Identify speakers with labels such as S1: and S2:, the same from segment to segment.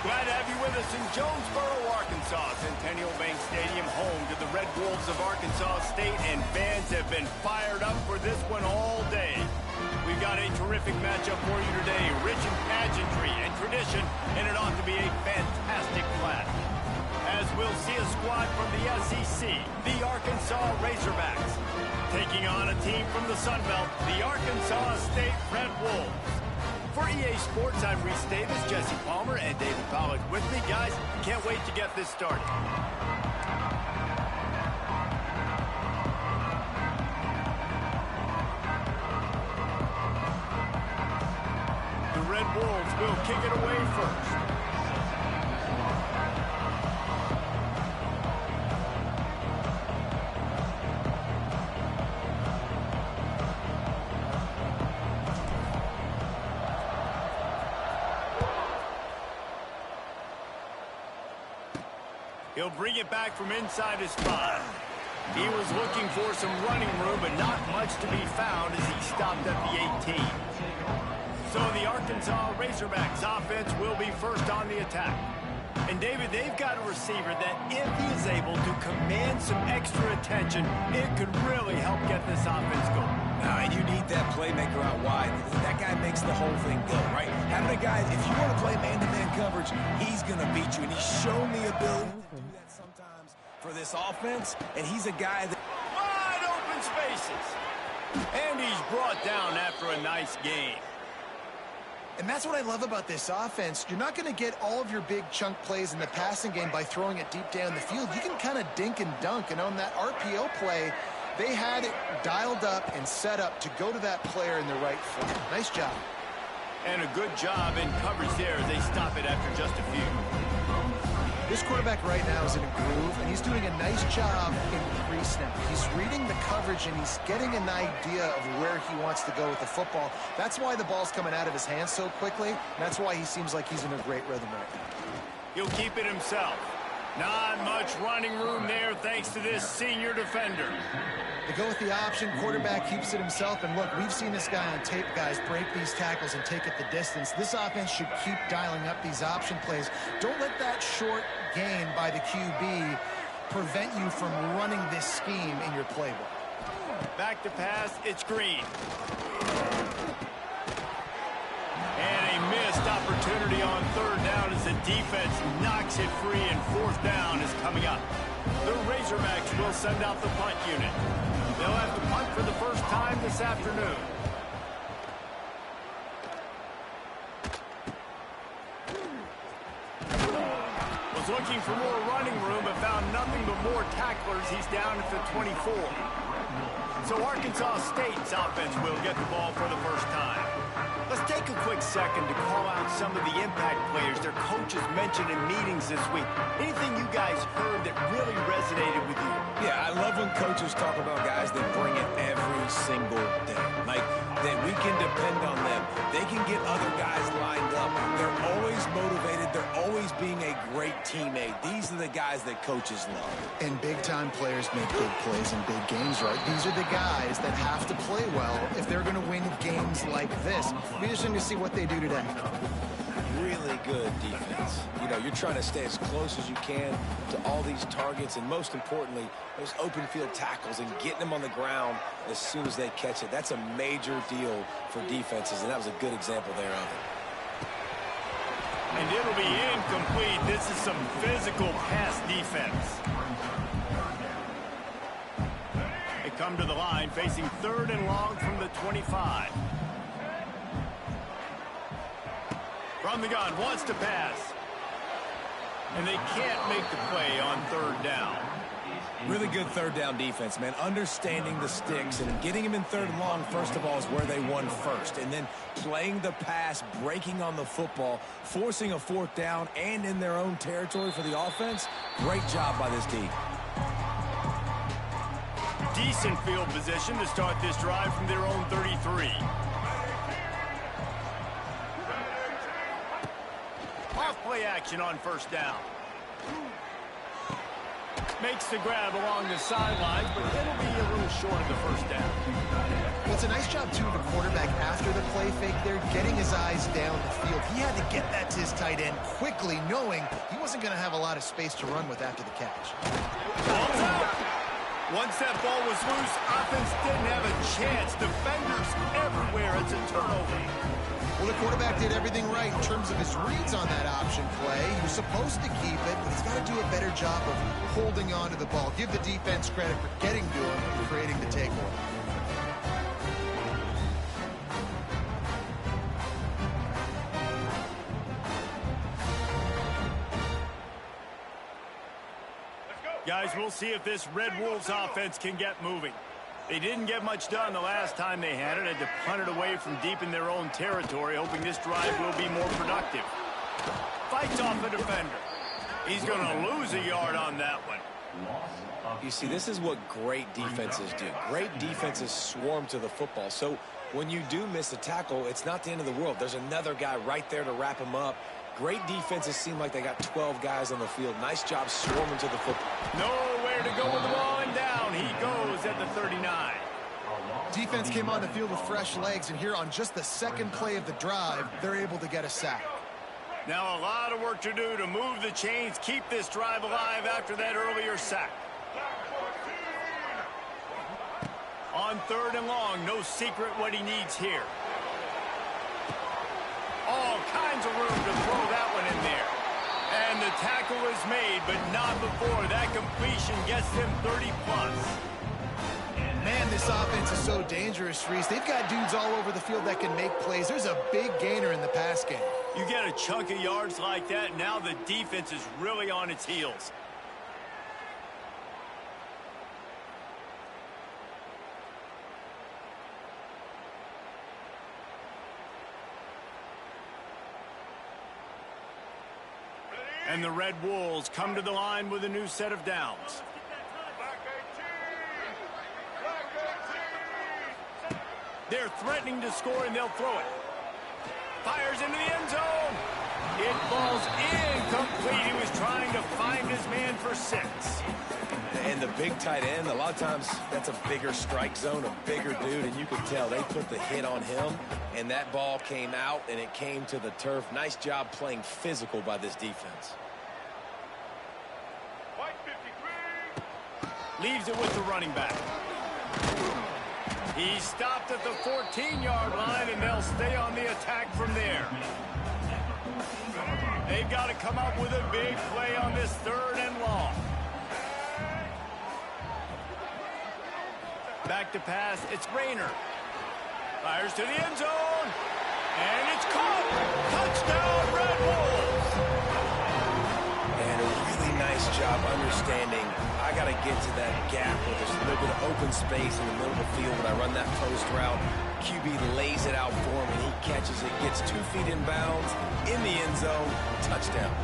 S1: Glad to have you with us in Jonesboro, Arkansas. Centennial Bank Stadium, home to the Red Wolves of Arkansas State, and fans have been fired up for this one all day. We've got a terrific matchup for you today, rich in pageantry and tradition, and it ought to be a fantastic clash. As we'll see a squad from the SEC, the Arkansas Razorbacks, taking on a team from the Sun Belt, the Arkansas State Red Wolves. For EA Sports, I'm Reese Davis, Jesse Palmer, and David Pollack with me. Guys, can't wait to get this started. The Red Wolves will kick it away first. He'll bring it back from inside his spot. He was looking for some running room, but not much to be found as he stopped at the 18. So the Arkansas Razorbacks offense will be first on the attack. And David, they've got a receiver that if he is able to command some extra attention, it could really help get this offense going.
S2: And you need that playmaker out wide. That guy makes the whole thing go, right? Having a guy, if you want to play man-to-man coverage, he's going to beat you. And he's shown the ability to do that sometimes for this offense. And he's a guy that...
S1: Wide open spaces. And he's brought down after a nice game.
S3: And that's what I love about this offense. You're not going to get all of your big chunk plays in the passing game by throwing it deep down the field. You can kind of dink and dunk. And on that RPO play, they had it dialed up and set up to go to that player in the right foot. Nice job.
S1: And a good job in coverage there as they stop it after just a few.
S3: This quarterback right now is in a groove, and he's doing a nice job in pre-snap. He's reading the coverage, and he's getting an idea of where he wants to go with the football. That's why the ball's coming out of his hands so quickly, and that's why he seems like he's in a great rhythm right now.
S1: He'll keep it himself. Not much running room there thanks to this senior defender.
S3: They go with the option. Quarterback keeps it himself. And look, we've seen this guy on tape, guys, break these tackles and take it the distance. This offense should keep dialing up these option plays. Don't let that short gain by the QB prevent you from running this scheme in your playbook.
S1: Back to pass, it's Green. And a missed opportunity on third down as the defense knocks it free, and fourth down is coming up. The Razorbacks will send out the punt unit. They'll have to punt for the first time this afternoon. Was looking for more running room, but found nothing but more tacklers. He's down at the 24. So Arkansas State's offense will get the ball for the first time. Let's take a quick second to call out some of the impact players their coaches mentioned in meetings this week. Anything you guys heard that really resonated with you?
S2: Yeah, I love when coaches talk about guys that bring it every single day. Like, that we can depend on them. They can get other guys lined up. They're always motivated. They're always being a great teammate. These are the guys that coaches love.
S3: And big-time players make big plays in big games, right? These are the guys that have to play well if they're going to win games like this. We're just going to see what they do today.
S2: Really good defense. You know, you're trying to stay as close as you can to all these targets, and most importantly, those open field tackles and getting them on the ground as soon as they catch it. That's a major deal for defenses, and that was a good example there of it.
S1: And it'll be incomplete. This is some physical pass defense. They come to the line facing third and long from the 25. From the gun, wants to pass. And they can't make the play on third down.
S2: Really good third down defense, man. Understanding the sticks and getting him in third and long, first of all, is where they won first. And then playing the pass, breaking on the football, forcing a fourth down, and in their own territory for the offense. Great job by this team.
S1: Decent field position to start this drive from their own 33. Off-play action on first down. Makes the grab along the sidelines, but it'll be a little short of the first down.
S3: Well, it's a nice job, too, of the quarterback after the play fake there, getting his eyes down the field. He had to get that to his tight end quickly, knowing he wasn't going to have a lot of space to run with after the catch.
S1: Ball's out. Once that ball was loose, offense didn't have a chance. Defenders everywhere. It's a turnover.
S3: Well, the quarterback did everything right in terms of his reads on that option play. He was supposed to keep it, but he's got to do a better job of holding on to the ball. Give the defense credit for getting to him and creating the takeaway.
S1: Guys, we'll see if this Red Wolves offense can get moving. They didn't get much done the last time they had to punt it away from deep in their own territory, hoping this drive will be more productive. Fights off a defender. He's going to lose a yard on that one.
S2: You see, this is what great defenses do. Great defenses swarm to the football. So when you do miss a tackle, it's not the end of the world. There's another guy right there to wrap him up. Great defenses seem like they got 12 guys on the field. Nice job swarming to the football.
S1: Nowhere to go with the ball, and down he goes at the 39.
S3: Defense came on the field with fresh legs, and here on just the second play of the drive, they're able to get a sack.
S1: Now a lot of work to do to move the chains, keep this drive alive after that earlier sack. On 3rd and long, no secret what he needs here. All kinds of room to throw that one in there. And the tackle is made, but not before that completion gets them 30+.
S3: Man, this offense is so dangerous, Reese. They've got dudes all over the field that can make plays. There's a big gainer in the pass game.
S1: You get a chunk of yards like that, now the defense is really on its heels. And the Red Wolves come to the line with a new set of downs. They're threatening to score, and they'll throw it. Fires into the end zone. It falls incomplete. He was trying to find his man for 6.
S2: And the big tight end, a lot of times that's a bigger strike zone, a bigger dude, and you can tell they put the hit on him, and that ball came out, and it came to the turf. Nice job playing physical by this defense.
S1: Leaves it with the running back. He stopped at the 14-yard line, and they'll stay on the attack from there. They've got to come up with a big play on this 3rd and long. Back to pass. It's Rayner. Fires to the end zone. And it's caught. Touchdown, Red Wolves.
S2: And a really nice job understanding I got to get to that gap where there's a little bit of open space in the middle of the field. When I run that post route, QB lays it out for him, and he catches it, gets 2 feet in bounds, in the end zone, touchdown.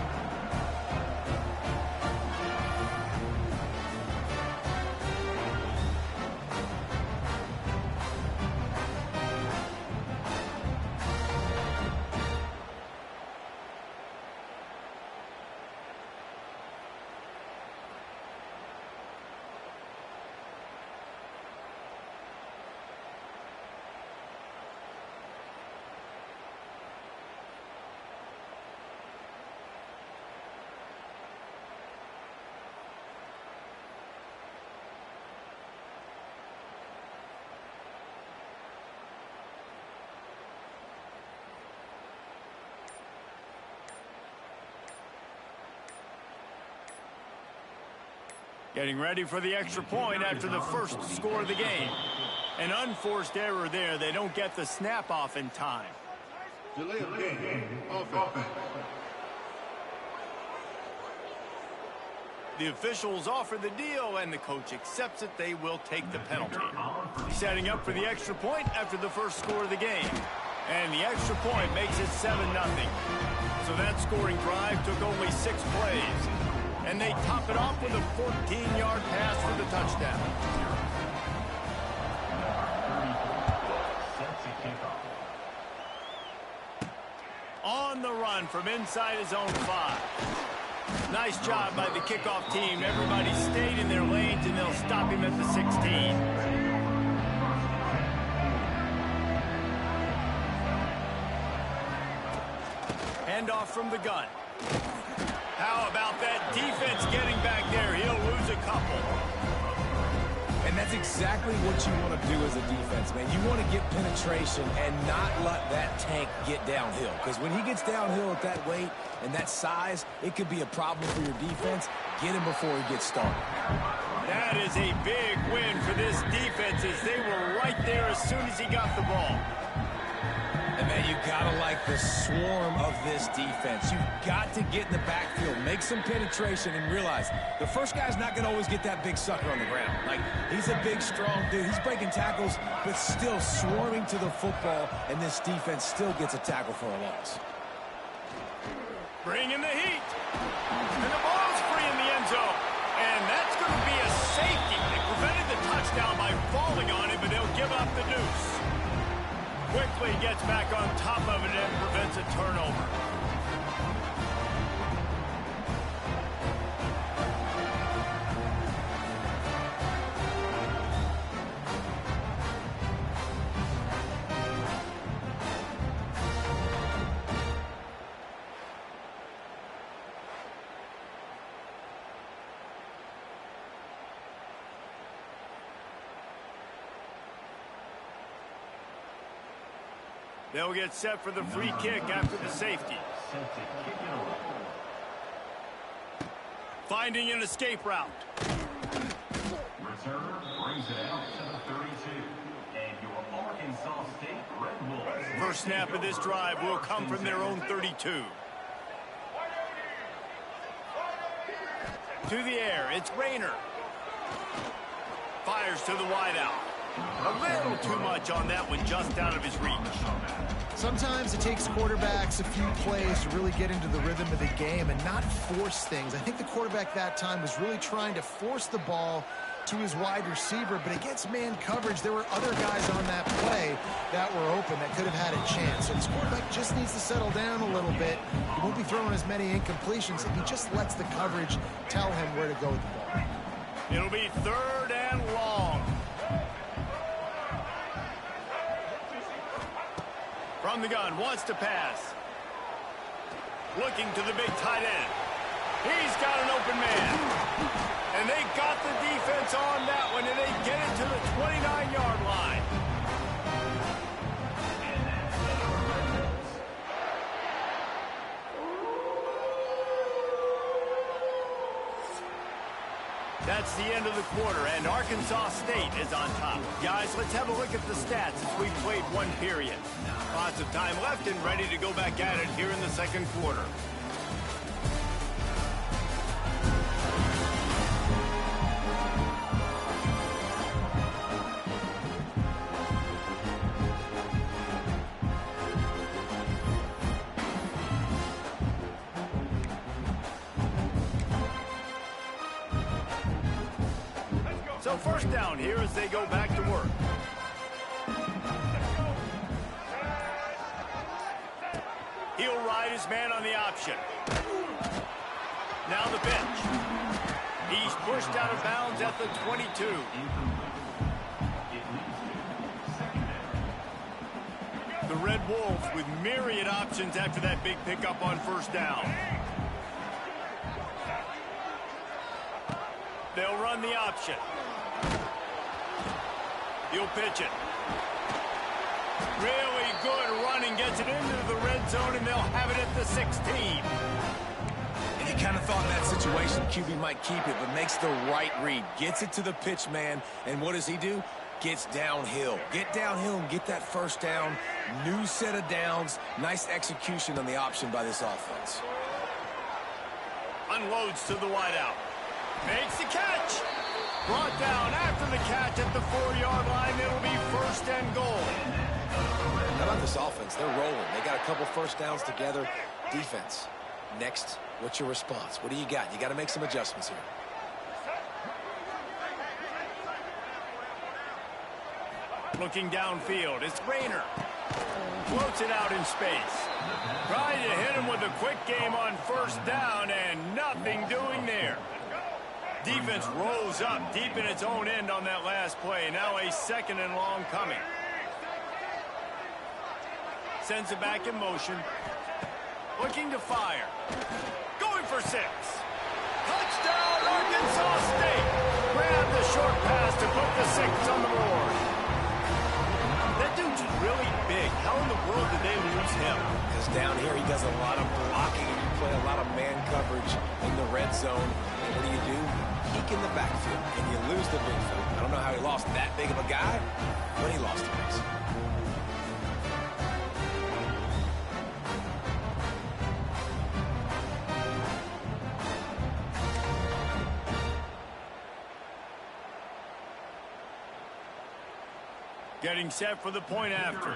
S1: Getting ready for the extra point after the first score of the game. An unforced error there. They don't get the snap off in time.
S4: Delay of game. Offense.
S1: The officials offer the deal, and the coach accepts it. They will take the penalty. Setting up for the extra point after the first score of the game. And the extra point makes it 7-0. So that scoring drive took only 6 plays. And they top it off with a 14-yard pass for the touchdown. On the run from inside his own 5. Nice job by the kickoff team. Everybody stayed in their lanes, and they'll stop him at the 16. Handoff from the gun. How about that defense getting back there? He'll lose a couple.
S2: And that's exactly what you want to do as a defense, man. You want to get penetration and not let that tank get downhill. Because when he gets downhill at that weight and that size, it could be a problem for your defense. Get him before he gets started.
S1: That is a big win for this defense as they were right there as soon as he got the ball.
S2: And, man, you got to like the swarm of this defense. You've got to get in the backfield, make some penetration, and realize the first guy's not going to always get that big sucker on the ground. Like, he's a big, strong dude. He's breaking tackles, but still swarming to the football, and this defense still gets a tackle for a loss.
S1: Bring in the heat. And the ball's free in the end zone. And that's going to be a safety. They prevented the touchdown by falling on it, but they'll give up the deuce. Quickly gets back on top of it and prevents a turnover. They'll get set for the free kick after the safety. Finding an escape route.
S5: Returner brings it out to the 32. And your Arkansas State Red Bulls.
S1: First snap of this drive will come from their own 32. To the air, it's Rayner. Fires to the wideout. A little too much on that one, just out of his reach.
S3: Sometimes it takes quarterbacks a few plays to really get into the rhythm of the game and not force things. I think the quarterback that time was really trying to force the ball to his wide receiver, but against man coverage, there were other guys on that play that were open that could have had a chance. So this quarterback just needs to settle down a little bit. He won't be throwing as many incompletions if he just lets the coverage tell him where to go with the ball.
S1: It'll be 3rd and long. From the gun, wants to pass. Looking to the big tight end. He's got an open man. And they got the defense on that one, and they get it to the 29-yard line. That's the end of the quarter, and Arkansas State is on top. Guys, let's have a look at the stats as we've played one period. Lots of time left and ready to go back at it here in the second quarter. So first down here as they go back to work. He'll ride his man on the option. Now the pitch. He's pushed out of bounds at the 22. The Red Wolves with myriad options after that big pickup on first down. They'll run the option. He'll pitch it. Really good running, gets it into the red zone, and they'll have it at the 16.
S2: And you kind of thought in that situation QB might keep it, but makes the right read. Gets it to the pitch man, and what does he do? Gets downhill. Get downhill and get that first down. New set of downs. Nice execution on the option by this offense.
S1: Unloads to the wideout. Makes the catch. Brought down after the catch at the 4-yard line. It'll be 1st and goal.
S2: How about this offense? They're rolling. They got a couple first downs together. Defense. Next, what's your response? What do you got? You got to make some adjustments here.
S1: Looking downfield, it's Rayner. Floats it out in space. Trying to hit him with a quick game on first down, and nothing doing there. Defense rolls up deep in its own end on that last play. Now a 2nd and long coming. Sends it back in motion. Looking to fire. Going for 6. Touchdown, Arkansas State. Grab the short pass to put the 6 on the board. That dude's really big. How in the world did they lose him?
S2: Because down here he does a lot of blocking and you play a lot of man coverage in the red zone. And what do? Peek in the backfield and you lose the big fella. I don't know how he lost that big of a guy, but he lost him.
S1: Getting set for the point after.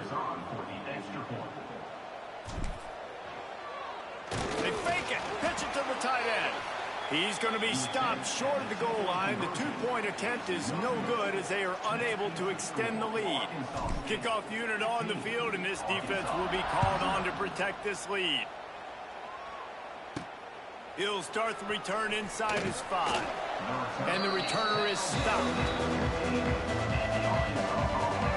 S1: They fake it. Pitch it to the tight end. He's going to be stopped short of the goal line. The 2-point attempt is no good as they are unable to extend the lead. Kickoff unit on the field, and this defense will be called on to protect this lead. He'll start the return inside his 5. And the returner is stopped.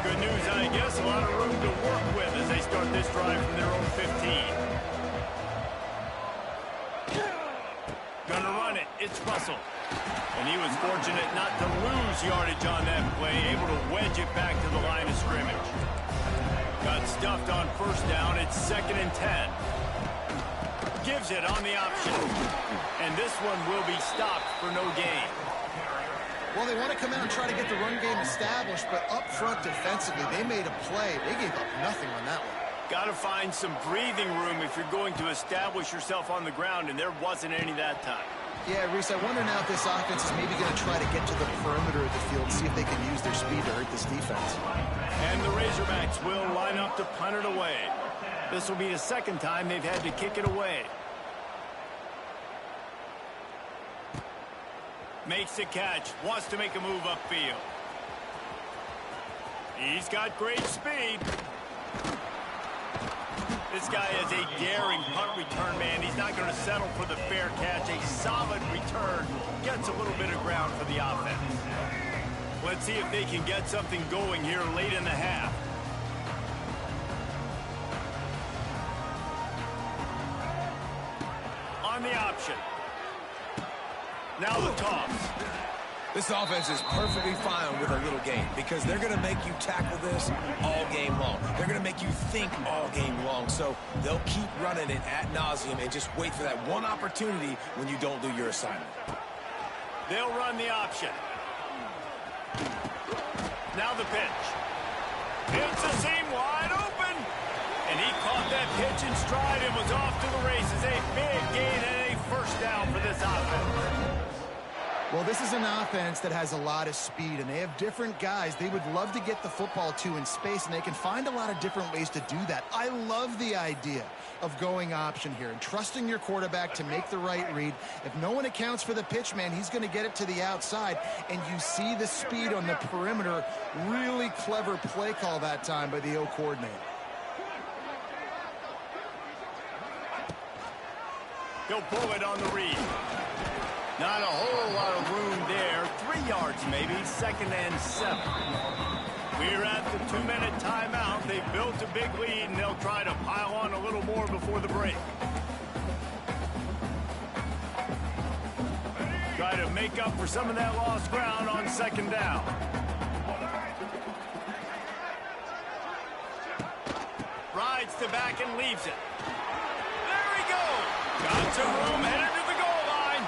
S1: Good news, I guess. A lot of room to work with as they start this drive from their own 15. Gonna run it. It's Russell. And he was fortunate not to lose yardage on that play, able to wedge it back to the line of scrimmage. Got stuffed on first down. It's 2nd and 10. Gives it on the option. And this one will be stopped for no gain.
S3: Well, they want to come out and try to get the run game established, but up front defensively, they made a play. They gave up nothing on that one.
S1: Got to find some breathing room if you're going to establish yourself on the ground, and there wasn't any that time.
S3: Yeah, Reese, I wonder now if this offense is maybe going to try to get to the perimeter of the field, see if they can use their speed to hurt this defense.
S1: And the Razorbacks will line up to punt it away. This will be the 2nd time they've had to kick it away. Makes the catch, wants to make a move upfield. He's got great speed. This guy is a daring punt return man. He's not going to settle for the fair catch. A solid return gets a little bit of ground for the offense. Let's see if they can get something going here late in the half. On the option. Now the toss.
S2: This offense is perfectly fine with a little game because they're going to make you tackle this all game long. They're going to make you think all game long. So they'll keep running it ad nauseum and just wait for that one opportunity when you don't do your assignment.
S1: They'll run the option. Now the pitch. It's a seam wide open. And he caught that pitch in stride and was off to the races. A big gain and a first down for this offense.
S3: Well, this is an offense that has a lot of speed, and they have different guys they would love to get the football to in space, and they can find a lot of different ways to do that. I love the idea of going option here and trusting your quarterback to make the right read. If no one accounts for the pitch, man, he's going to get it to the outside, and you see the speed on the perimeter. Really clever play call that time by the O coordinator.
S1: He'll pull it on the read. Not a whole lot of room there. 3 yards maybe. 2nd and 7. We're at the 2-minute timeout. They've built a big lead, and they'll try to pile on a little more before the break. Try to make up for some of that lost ground on 2nd down. Rides to back and leaves it. There we go. Got some room, headed to the goal line.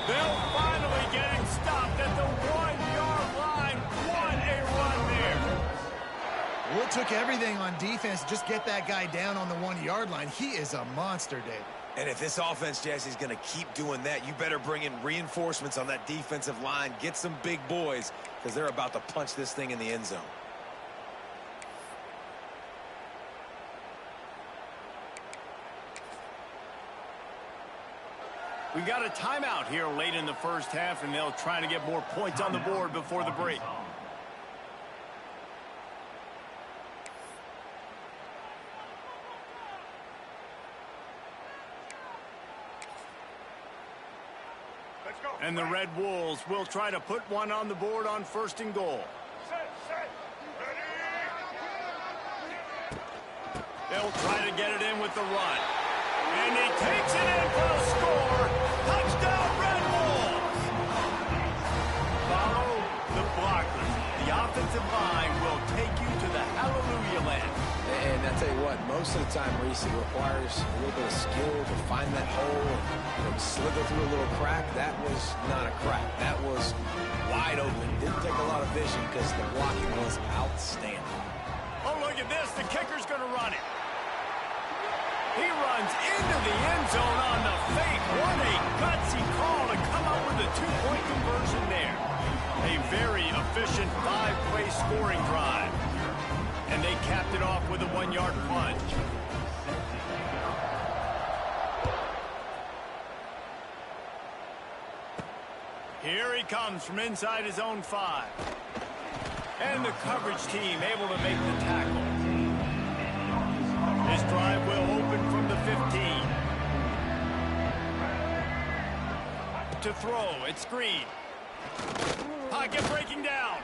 S1: They'll finally get him stopped at the 1-yard line. What a run there.
S3: Well, it took everything on defense to just get that guy down on the 1-yard line. He is a monster, Dave.
S2: And if this offense, Jesse, is going to keep doing that, you better bring in reinforcements on that defensive line. Get some big boys because they're about to punch this thing in the end zone.
S1: We got a timeout here late in the first half, and they'll try to get more points on the board before the break. And the Red Wolves will try to put one on the board on 1st and goal. They'll try to get it in with the run. And he takes it in for a score. Touchdown, Red Wolves. Follow the blockers. The offensive line will take you to the hallelujah land.
S2: And I tell you what, most of the time, Reese, it requires a little bit of skill to find that hole and slither through a little crack. That was not a crack. That was wide open. Didn't take a lot of vision because the blocking was outstanding.
S1: Oh, look at this. The kicker's going to run it. He runs into the end zone on the fake. What a gutsy call to come up with a two-point conversion there. A very efficient 5-play scoring drive. And they capped it off with a 1-yard plunge. Here he comes from inside his own 5. And the coverage team able to make the tackle. This drive will open from the 15. To throw, it's screen. Pocket breaking down.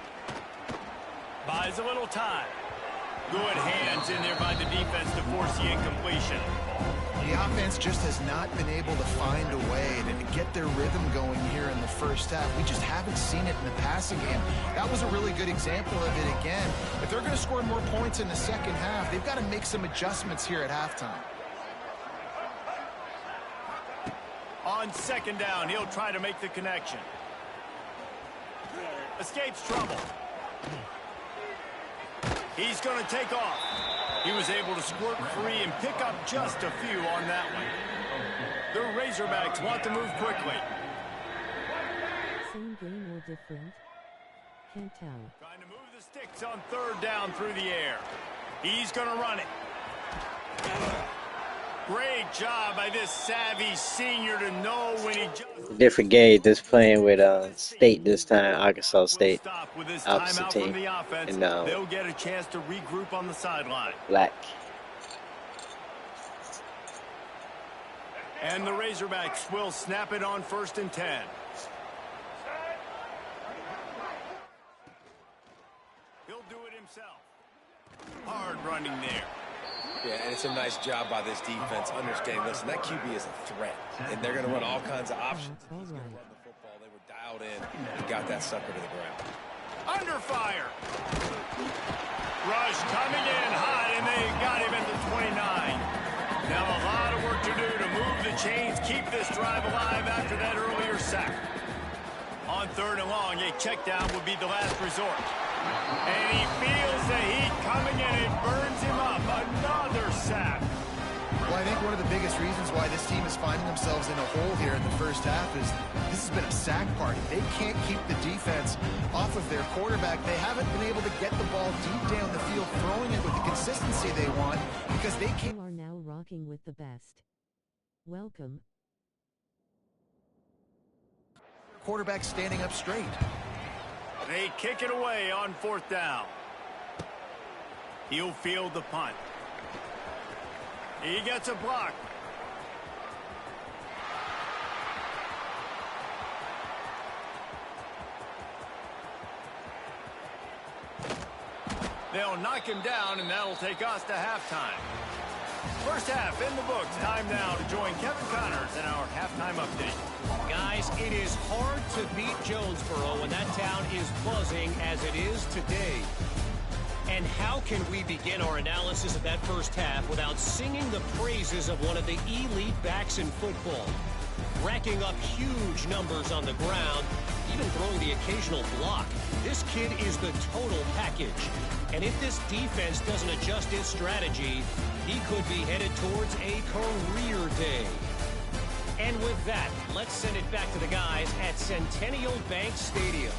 S1: Buys a little time. Good hands in there by the defense to force the incompletion.
S3: The offense just has not been able to find a way to get their rhythm going here in the first half. We just haven't seen it in the passing game. That was a really good example of it again. If they're going to score more points in the second half, they've got to make some adjustments here at halftime.
S1: On second down, he'll try to make the connection. Escapes trouble. He's going to take off. He was able to squirt free and pick up just a few on that one. The Razorbacks want to move quickly.
S6: Same game or different? Can't tell.
S1: Trying to move the sticks on third down through the air. He's going to run it. Great job by this savvy senior to know when he just...
S7: Different game. Just playing with State this time, Arkansas State. Opposite team. And
S1: they'll get a chance to regroup on the sideline.
S7: Black.
S1: And the Razorbacks will snap it on 1st and 10. He'll do it himself. Hard running there.
S2: Yeah, and it's a nice job by this defense understanding, listen, that QB is a threat, and they're going to run all kinds of options. He's going to run the football. They were dialed in and got that sucker to the ground.
S1: Under fire. Rush coming in hot, and they got him at the 29. Now a lot of work to do to move the chains, keep this drive alive after that earlier sack. On third and long, a check down would be the last resort. And he feels the heat coming in. It burns him up. Another sack.
S3: Well, I think one of the biggest reasons why this team is finding themselves in a hole here in the first half is this has been a sack party. They can't keep the defense off of their quarterback. They haven't been able to get the ball deep down the field, throwing it with the consistency they want because they can't.
S6: You are now rocking with the best. Welcome.
S3: Quarterback standing up straight.
S1: They kick it away on 4th down. He'll field the punt. He gets a block. They'll knock him down, and that'll take us to halftime. First half in the books. Time now to join Kevin Connors in our halftime update.
S8: Guys, it is hard to beat Jonesboro when that town is buzzing as it is today. And how can we begin our analysis of that first half without singing the praises of one of the elite backs in football? Racking up huge numbers on the ground, even throwing the occasional block. This kid is the total package. And if this defense doesn't adjust its strategy, he could be headed towards a career day. And with that, let's send it back to the guys at Centennial Bank Stadium.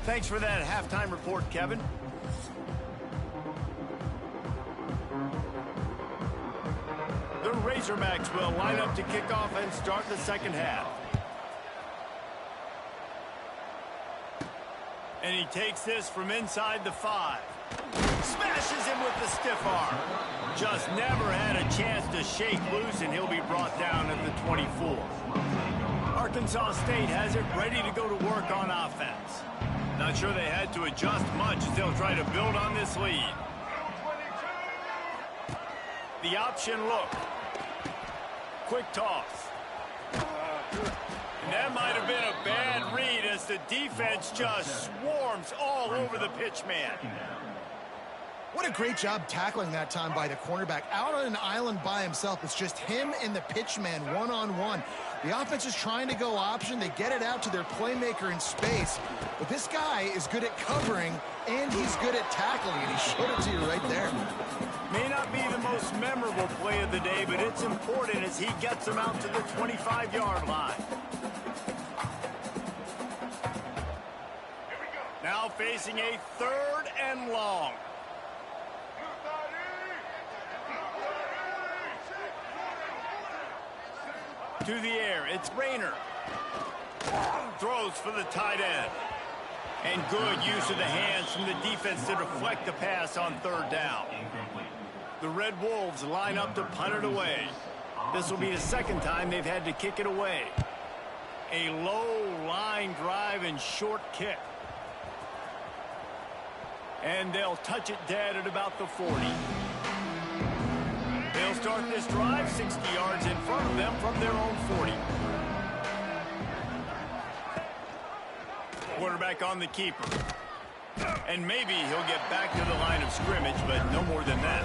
S1: Thanks for that halftime report, Kevin. The Razorbacks will line up to kick off and start the second half. And he takes this from inside the 5. Smashes him with the stiff arm. Just never had a chance to shake loose, and he'll be brought down at the 24. Arkansas State has it ready to go to work on offense. Not sure they had to adjust much as they'll try to build on this lead. The option look. Quick toss. And that might have been a bad read as the defense just swarms all over the pitch man.
S3: What a great job tackling that time by the cornerback. Out on an island by himself. It's just him and the pitch man one-on-one. The offense is trying to go option. They get it out to their playmaker in space. But this guy is good at covering, and he's good at tackling, and he showed it to you right there.
S1: May not be the most memorable play of the day, but it's important as he gets them out to the 25-yard line. Now facing a 3rd and long. To the air, it's Rayner. Throws for the tight end. And good use of the hands from the defense to deflect the pass on 3rd down. The Red Wolves line up to punt it away. This will be the 2nd time they've had to kick it away. A low line drive and short kick. And they'll touch it dead at about the 40. They'll start this drive 60 yards in front of them from their own 40. Quarterback on the keeper. And maybe he'll get back to the line of scrimmage, but no more than that.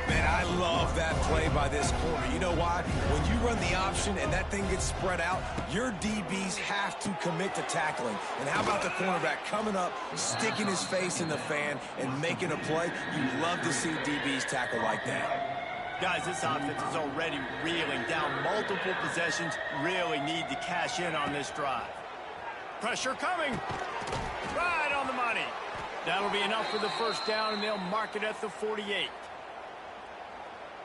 S2: Man, I love that play by this corner. You know why? When you run the option and that thing gets spread out, your DBs have to commit to tackling. And how about the cornerback coming up, sticking his face in the fan, and making a play? You love to see DBs tackle like that.
S1: Guys, this offense is already reeling down multiple possessions. Really need to cash in on this drive. Pressure coming. Right on the money. That'll be enough for the 1st down, and they'll mark it at the 48.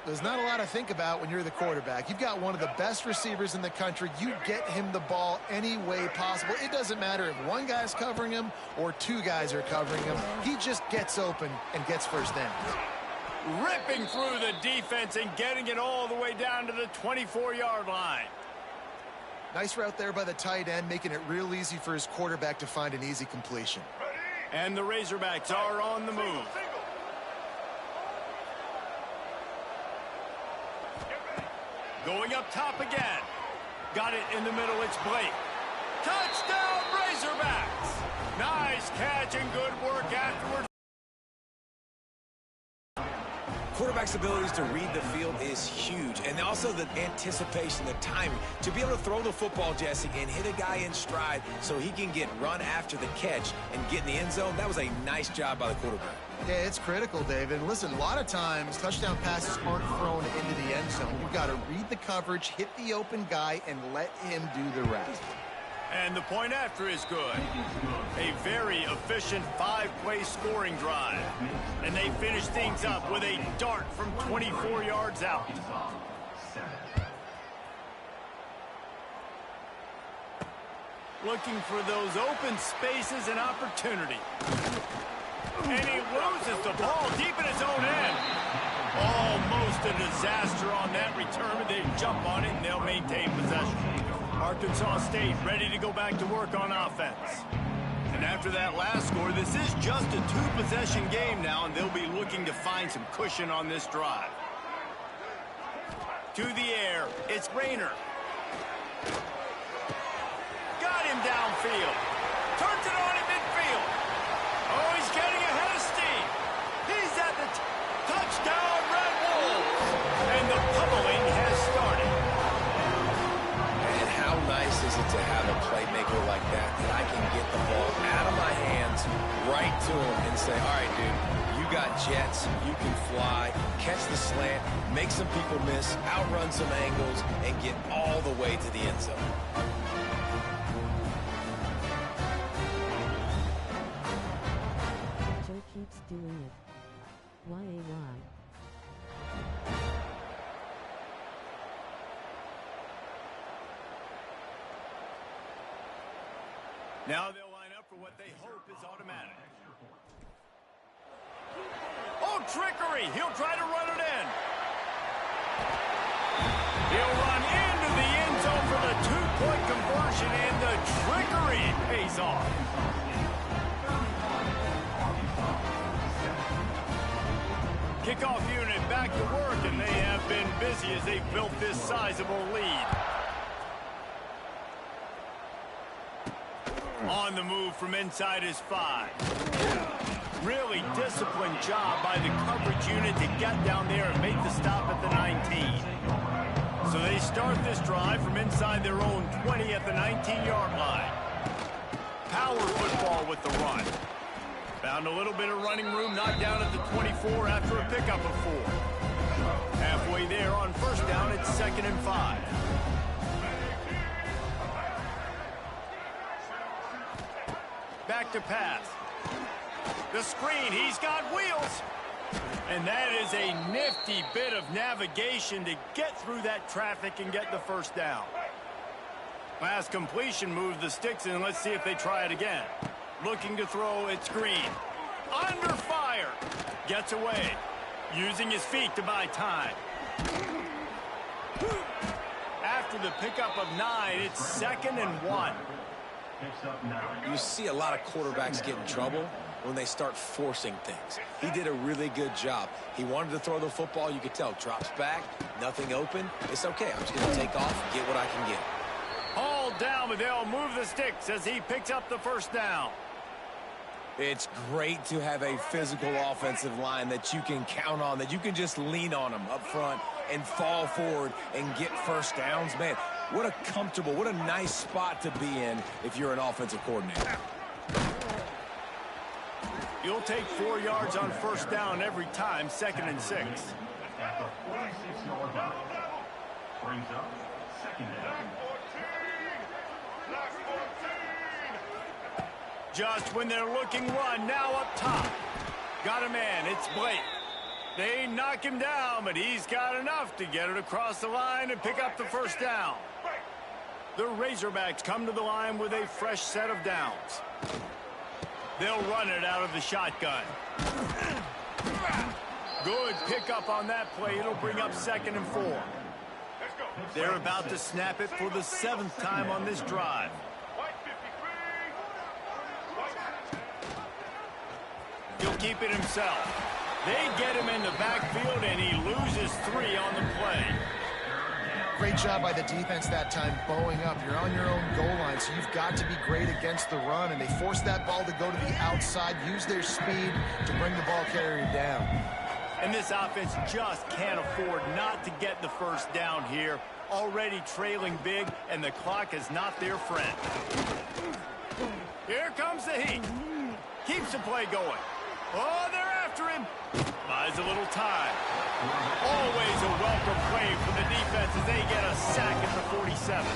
S3: There's not a lot to think about when you're the quarterback. You've got one of the best receivers in the country. You get him the ball any way possible. It doesn't matter if one guy's covering him or 2 guys are covering him. He just gets open and gets 1st down.
S1: Ripping through the defense and getting it all the way down to the 24-yard line.
S3: Nice route there by the tight end, making it real easy for his quarterback to find an easy completion.
S1: And the Razorbacks are on the move. Going up top again. Got it in the middle. It's Blake. Touchdown, Razorbacks. Nice catch and good work afterwards.
S2: Quarterback's abilities to read the field is huge, and also the anticipation, the timing. To be able to throw the football, Jesse, and hit a guy in stride so he can get run after the catch and get in the end zone, that was a nice job by the quarterback.
S3: Yeah, it's critical, David. And listen, a lot of times touchdown passes aren't thrown into the end zone. You've got to read the coverage, hit the open guy, and let him do the rest.
S1: And the point after is good. A very efficient 5-play scoring drive. And they finish things up with a dart from 24 yards out. Looking for those open spaces and opportunity. And he loses the ball deep in his own end. Almost a disaster on that return. They jump on it and they'll maintain possession. Arkansas State ready to go back to work on offense. And after that last score, this is just a 2-possession game now, and they'll be looking to find some cushion on this drive. To the air, it's Rayner. Got him downfield. Turns it on in midfield. Oh, he's getting ahead of steam. He's at the touchdown, Red Wolves. And the pummeling has started.
S2: And how nice is it to have a playmaker like that I can get the ball out of my hands right to him and say, all right, dude, you got jets, you can fly, catch the slant, make some people miss, outrun some angles, and get all the way to the end zone.
S6: Joe keeps doing it. Y-A-Y.
S1: Now they'll line up for what they hope is automatic. Oh, trickery! He'll try to run it in. He'll run into the end zone for the 2-point conversion, and the trickery pays off. Kickoff unit back to work, and they have been busy as they've built this sizable lead. On the move from inside his 5. Really disciplined job by the coverage unit to get down there and make the stop at the 19. So they start this drive from inside their own 20 at the 19-yard line. Power football with the run. Found a little bit of running room, knocked down at the 24 after a pickup of 4. Halfway there on first down, it's 2nd and 5. Back to pass. The screen, he's got wheels. And that is a nifty bit of navigation to get through that traffic and get the first down. Pass completion moves the sticks in. Let's see if they try it again. Looking to throw, it's Green. Under fire. Gets away. Using his feet to buy time. After the pickup of 9, it's 2nd and 1.
S2: You see a lot of quarterbacks get in trouble when they start forcing things. He did a really good job. He wanted to throw the football. You could tell. Drops back. Nothing open. It's okay. I'm just going to take off and get what I can get.
S1: Hauled down, but they'll move the sticks as he picks up the first down.
S2: It's great to have a physical offensive line that you can count on, that you can just lean on them up front and fall forward and get first downs. Man, what a comfortable, what a nice spot to be in if you're an offensive coordinator.
S1: You'll take 4 yards on first down every time, 2nd and 6.
S5: At the 46-yard line. Brings up 2nd down.
S1: Just when they're looking run, now up top. Got a man, it's Blake. They knock him down, but he's got enough to get it across the line and pick up the first down. The Razorbacks come to the line with a fresh set of downs. They'll run it out of the shotgun. Good pickup on that play. It'll bring up 2nd and 4. They're about to snap it for the 7th time on this drive. He'll keep it himself. They get him in the backfield, and he loses 3 on the play.
S3: Great job by the defense that time, bowing up. You're on your own goal line, so you've got to be great against the run, and they force that ball to go to the outside, use their speed to bring the ball carrier down.
S1: And this offense just can't afford not to get the first down here. Already trailing big, and the clock is not their friend. Here comes the heat. Keeps the play going. Oh, they're after him. Buys a little time. Always a welcome play for the defense as they get a sack at the 47.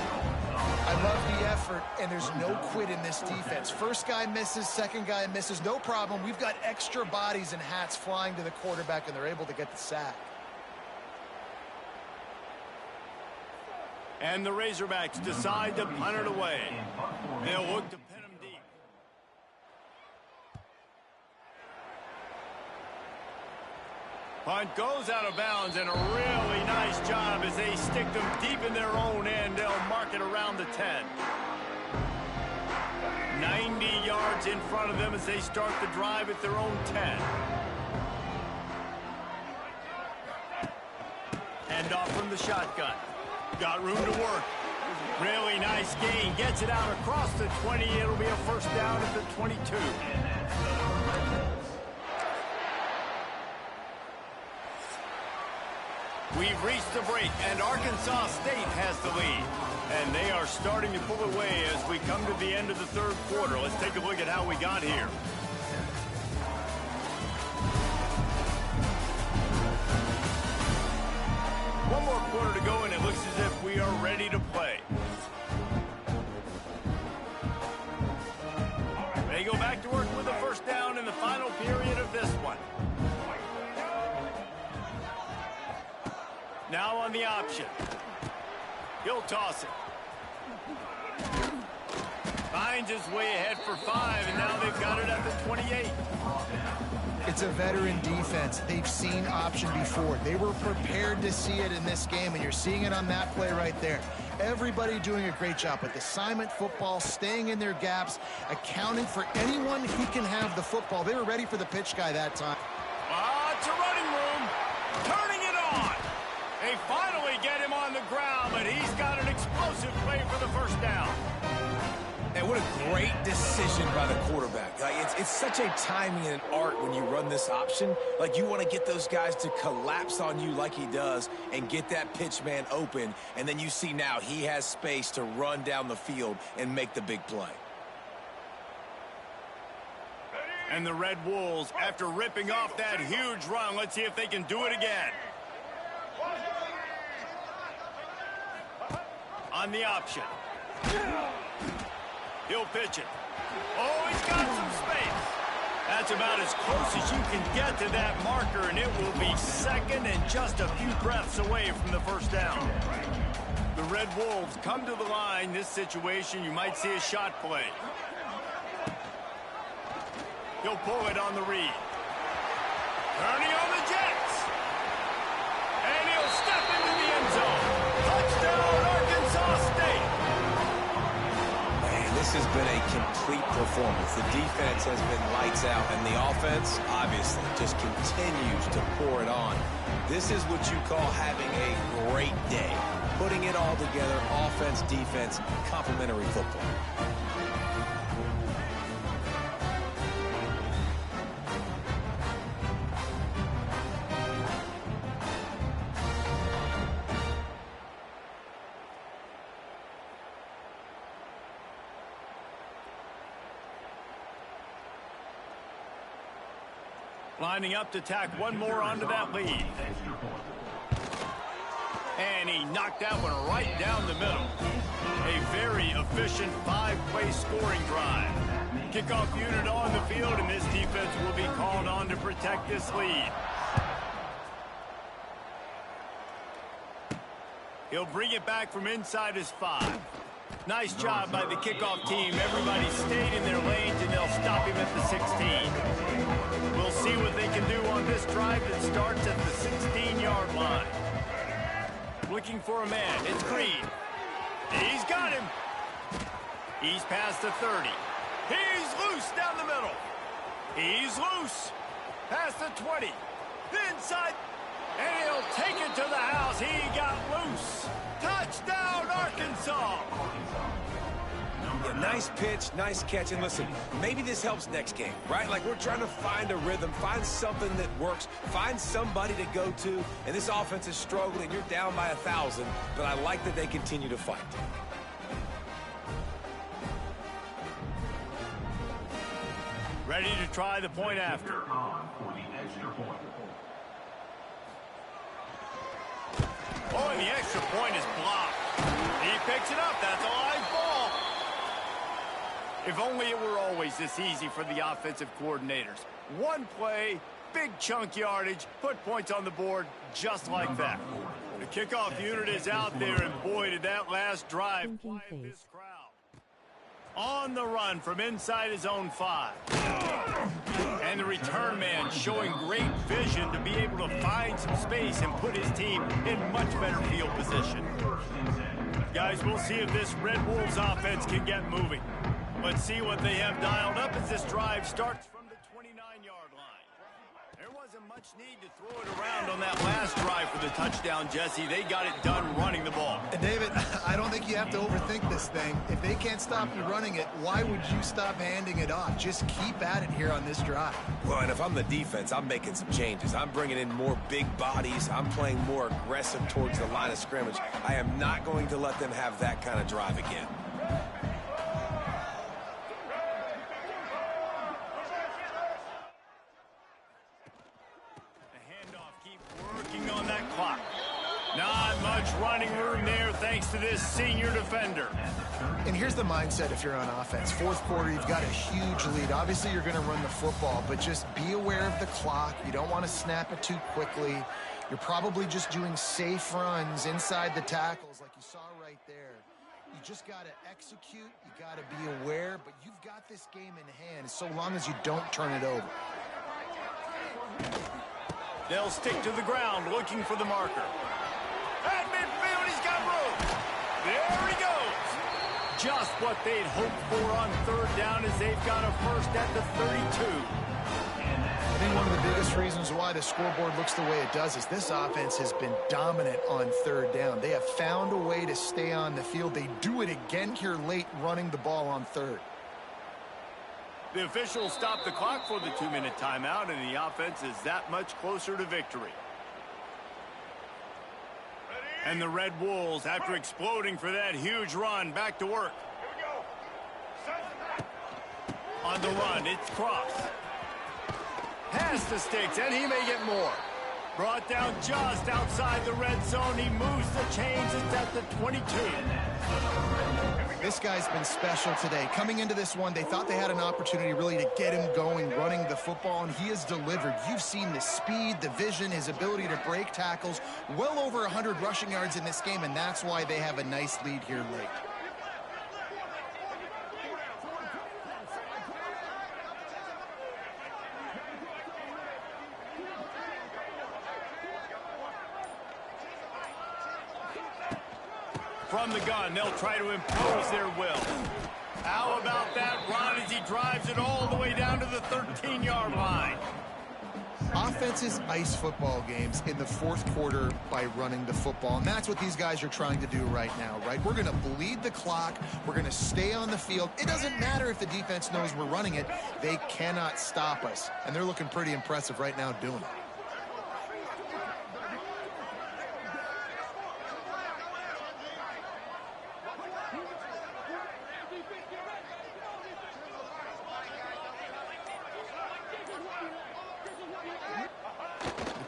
S3: I love the effort, and there's no quit in this defense. First guy misses, second guy misses, no problem. We've got extra bodies and hats flying to the quarterback, and they're able to get the sack.
S1: And the Razorbacks decide to punt it away. They'll look to pin him deep. Punt goes out of bounds, and a really nice job as they stick them deep in their own end. They'll mark it around the 10. 90 yards in front of them as they start the drive at their own 10. Hand off from the shotgun. Got room to work. Really nice gain. Gets it out across the 20. It'll be a first down at the 22. We've reached the break, and Arkansas State has the lead. And they are starting to pull away as we come to the end of the third quarter. Let's take a look at how we got here. One more quarter to go, and it looks as if we are ready to play. They go back to work with a first down in the final period of this one. Now on the option. He'll toss it. Finds his way ahead for 5, and now they've got it at the 28.
S3: It's a veteran defense. They've seen option before. They were prepared to see it in this game, and you're seeing it on that play right there. Everybody doing a great job with assignment football, staying in their gaps, accounting for anyone who can have the football. They were ready for the pitch guy that time.
S1: It's a running room. finally get him on the ground, but he's got an explosive play for the first down.
S2: And what a great decision by the quarterback. Like, it's such a timing and an art when you run this option. Like, you want to get those guys to collapse on you like he does and get that pitch man open. And then you see now he has space to run down the field and make the big play.
S1: And the Red Wolves, after ripping off that huge run, let's see if they can do it again. On the option. He'll pitch it. Oh, he's got some space. That's about as close as you can get to that marker, and it will be second and just a few breaths away from the first down. The Red Wolves come to the line. This situation, you might see a shot play. He'll pull it on the read. Turning on the Jets. And he'll step into the end zone. Touchdown, Arkansas State.
S2: This has been a complete performance. The defense has been lights out, and the offense, obviously, just continues to pour it on. This is what you call having a great day. Putting it all together, offense, defense, complementary football.
S1: Lining up to tack one more onto that lead. And he knocked that one right down the middle. A very efficient 5-play scoring drive. Kickoff unit on the field, and this defense will be called on to protect this lead. He'll bring it back from inside his 5. Nice job by the kickoff team. Everybody stayed in their lanes, and they'll stop him at the 16. We'll see what they can do on this drive that starts at the 16-yard line. Looking for a man. It's Green. He's got him. He's past the 30. He's loose down the middle. He's loose. Past the 20. The inside. And he'll take it to the house. He got loose. Touchdown, Arkansas.
S2: Yeah, nice pitch, nice catch. And listen, maybe this helps next game, right? Like, we're trying to find a rhythm, find something that works, find somebody to go to. And this offense is struggling. You're down by 1,000, but I like that they continue to fight.
S1: Ready to try the point after. Oh, and the extra point is blocked. He picks it up. That's a live ball. If only it were always this easy for the offensive coordinators. One play, big chunk yardage, put points on the board just like that. The kickoff unit is out there, and boy, did that last drive quiet this crowd. On the run from inside his own 5. And the return man showing great vision to be able to find some space and put his team in much better field position. Guys, we'll see if this Red Wolves offense can get moving. Let's see what they have dialed up as this drive starts from the 29-yard line. There wasn't much need to throw it around on that last drive for the touchdown, Jesse. They got it done running the ball.
S3: And David, I don't think you have to overthink this thing. If they can't stop you running it, why would you stop handing it off? Just keep at it here on this drive.
S2: Well, and if I'm the defense, I'm making some changes. I'm bringing in more big bodies. I'm playing more aggressive towards the line of scrimmage. I am not going to let them have that kind of drive again.
S1: Not much running room there thanks to this senior defender.
S3: And here's the mindset if you're on offense. Fourth quarter, you've got a huge lead. Obviously, you're going to run the football, but just be aware of the clock. You don't want to snap it too quickly. You're probably just doing safe runs inside the tackles like you saw right there. You just got to execute. You got to be aware, but you've got this game in hand so long as you don't turn it over.
S1: They'll stick to the ground looking for the marker. At midfield, he's got room. There he goes. Just what they'd hoped for on third down as they've got a first at the 32.
S3: think one of the biggest reasons why the scoreboard looks the way it does is this offense has been dominant on third down. They have found a way to stay on the field. They do it again here late, running the ball on third.
S1: The officials stop the clock for the 2-minute timeout, and the offense is that much closer to victory. And the Red Wolves, after exploding for that huge run, back to work. On the run, it's Cross. Pass the sticks, and he may get more. Brought down just outside the red zone. He moves the chains. It's at the 22.
S3: This guy's been special today. Coming into this one, they thought they had an opportunity really to get him going, running the football, and he has delivered. You've seen the speed, the vision, his ability to break tackles. Well over 100 rushing yards in this game, and that's why they have a nice lead here late.
S1: From the gun, they'll try to impose their will. How about that run as he drives it all the way down to the 13-yard line?
S3: Offenses ice football games in the fourth quarter by running the football, and that's what these guys are trying to do right now, right? We're going to bleed the clock. We're going to stay on the field. It doesn't matter if the defense knows we're running it. They cannot stop us, and they're looking pretty impressive right now doing it.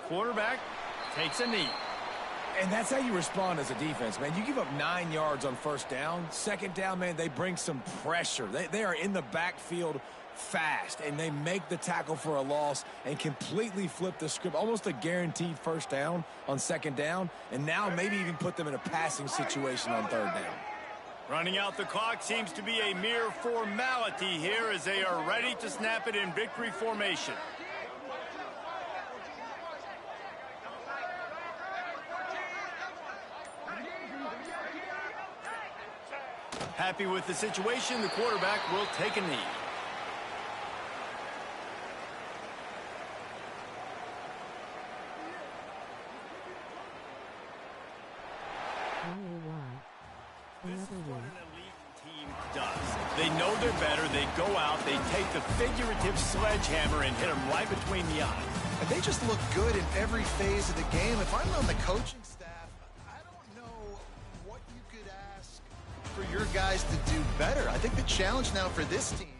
S1: Quarterback takes a knee.
S2: And that's how you respond as a defense, man. You give up 9 yards on first down. Second down, man, they bring some pressure. They are in the backfield fast, and they make the tackle for a loss and completely flip the script. Almost a guaranteed first down on second down, and now maybe even put them in a passing situation on third down.
S1: Running out the clock seems to be a mere formality here as they are ready to snap it in victory formation. Happy with the situation, the quarterback will take a knee. This is what an elite team does. They know they're better. They go out. They take the figurative sledgehammer and hit them right between the eyes.
S3: And they just look good in every phase of the game. If I'm on the coaching staff, I don't know what you could ask for your guys to do better. I think the challenge now for this team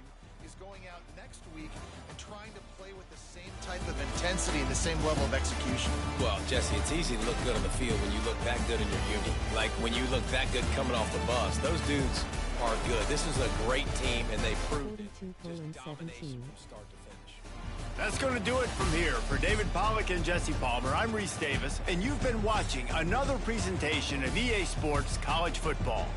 S3: is going out next week and trying to play with the same type of intensity and the same level of execution.
S2: Well, Jesse, it's easy to look good on the field when you look that good in your uni. Like when you look that good coming off the bus. Those dudes are good. This is a great team, and they proved it. Just domination from start to finish.
S1: That's going to do it from here. For David Pollack and Jesse Palmer, I'm Reese Davis, and you've been watching another presentation of EA Sports College Football.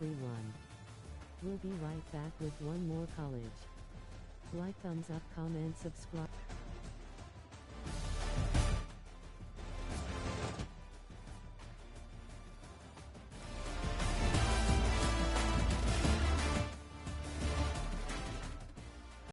S6: everyone. We'll be right back with one more college. Like, thumbs up, comment, subscribe.